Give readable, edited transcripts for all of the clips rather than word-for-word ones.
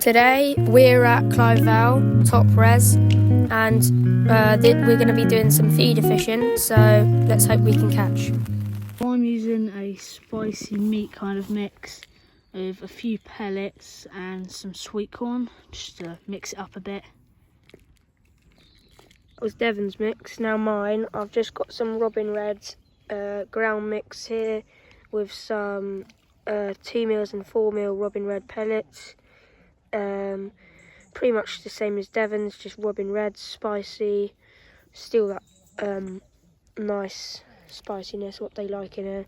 Today we're at Clyde Vale, top res, and we're going to be doing some feeder fishing, so let's hope we can catch. I'm using a spicy meat kind of mix with a few pellets and some sweet corn, just to mix it up a bit. That was Devon's mix, now mine. I've just got some Robin Reds ground mix here with some 2 mils and 4 mil Robin Red pellets. Pretty much the same as Devon's, just Robin Reds, spicy, still that nice spiciness, what they like in here.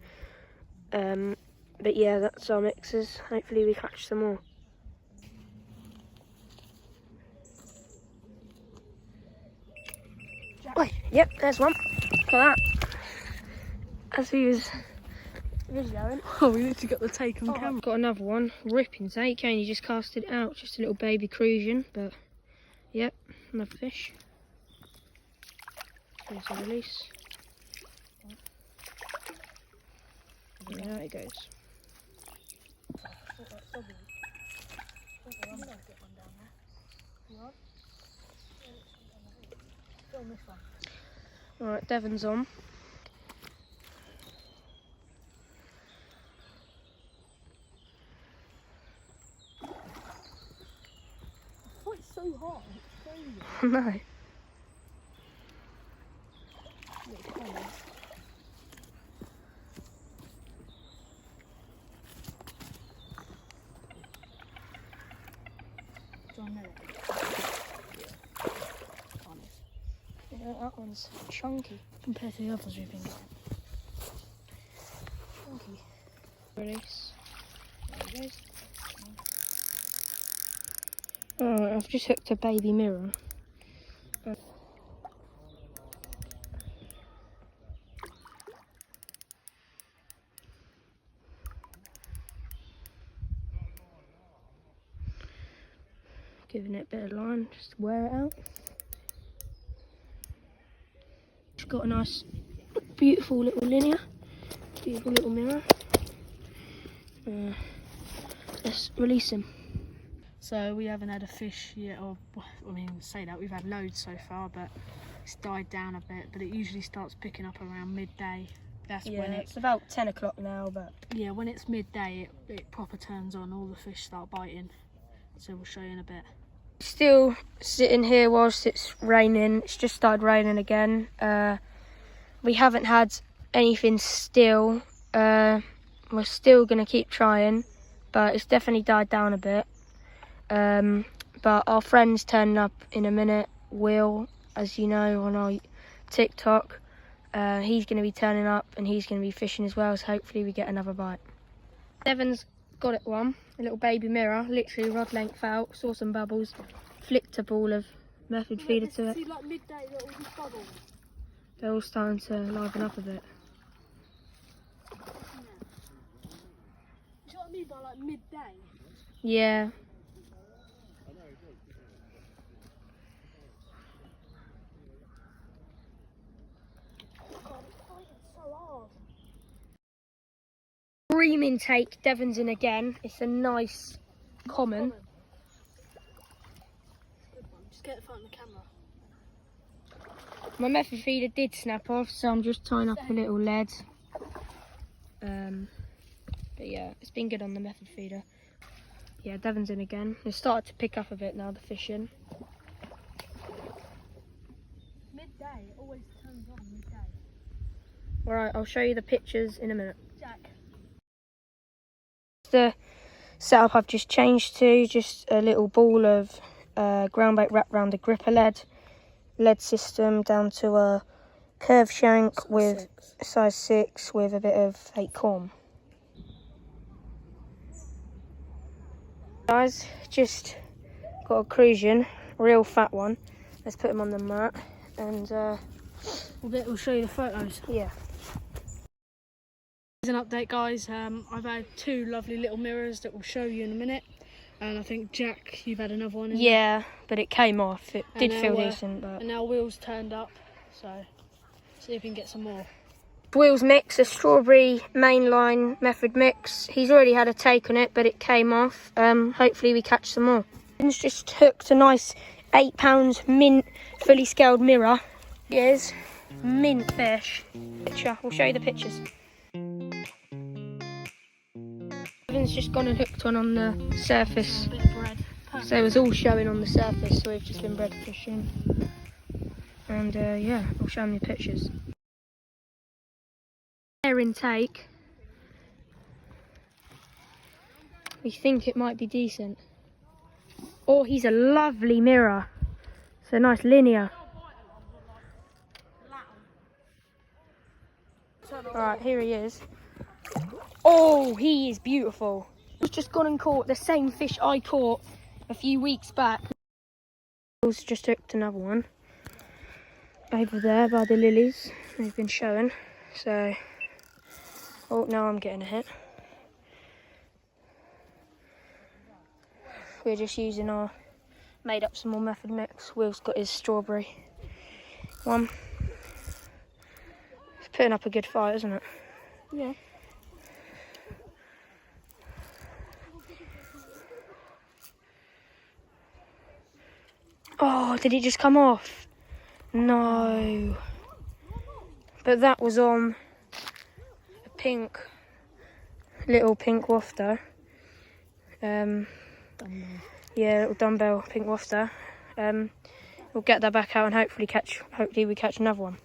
But yeah, that's our mixes. Hopefully we catch some more. Oh, yep, there's one. Look at that. As he was videoing. Oh, we literally got the take on camera. Got another one, ripping take, only just casted it out, just a little baby crucian, but yep, another fish. There's a release. And there it goes. Alright, Devon's on. It's so hot. No. Yeah, that one's chunky Compared to the others we've been getting. chunky. Release. There it goes. Alright, I've just hooked a baby mirror. Giving it a bit of line, just to wear it out. Just got a nice, beautiful little linear, beautiful little mirror. Let's release him. So we haven't had a fish yet, or I mean, say that we've had loads so far, but it's died down a bit. But it usually starts picking up around midday. That's when it's about 10 o'clock now, but yeah, when it's midday, it proper turns on. All the fish start biting. So we'll show you in a bit. still sitting here whilst it's raining. It's just started raining again. We haven't had anything still. We're still gonna keep trying, but it's definitely died down a bit. But our friend's turning up in a minute. Will, as you know, on our TikTok, he's going to be turning up and he's going to be fishing as well, so hopefully we get another bite. Devon's got it one, a little baby mirror, literally rod length out, saw some bubbles, flicked a ball of method feeder to it. See, like midday, all these bubbles. They're all starting to liven up a bit. Do you know what I mean by like midday? Yeah. Screaming take, Devon's in again. It's a nice common. Just get it front of the camera. My method feeder did snap off, so I'm just tying up a little lead. But yeah, it's been good on the method feeder. Yeah, Devon's in again. It's started to pick up a bit now, the fishing. Midday, it always turns on midday. Alright, I'll show you the pictures in a minute. Jack. The setup I've just changed to, just a little ball of ground bait wrapped around a gripper lead system down to a curved shank with size 6 with a bit of fake corn. Guys, just got a crucian, real fat one. Let's put him on the mat and We'll show you the photos. yeah. Here's an update, guys. I've had 2 lovely little mirrors that we'll show you in a minute, and I think Jack, you've had another one. Yeah, but it came off. It did feel now, decent, but and now Will's turned up, so see if we can get some more. Will's mix, a strawberry mainline method mix. He's already had a take on it, but it came off. Hopefully we catch some more. It's just hooked a nice £8 mint fully scaled mirror. Here's mint fish. We'll show you the pictures. Evan's just gone and hooked one on the surface. Bit of bread. So it was all showing on the surface, so we've just been bread fishing. And yeah, I'll show them the pictures. Air intake. We think it might be decent. Oh, he's a lovely mirror. It's a nice linear. Alright, here he is. Oh, he is beautiful. He's just gone and caught the same fish I caught a few weeks back. He's just hooked another one over there by the lilies they've been showing. So, oh, now I'm getting a hit. We're just using our made up some more method mix. Will's got his strawberry one. It's putting up a good fight, isn't it? Yeah. Oh, did it just come off? No. But that was on a little pink wafter. Yeah, little dumbbell pink wafter. We'll get that back out and hopefully we catch another one.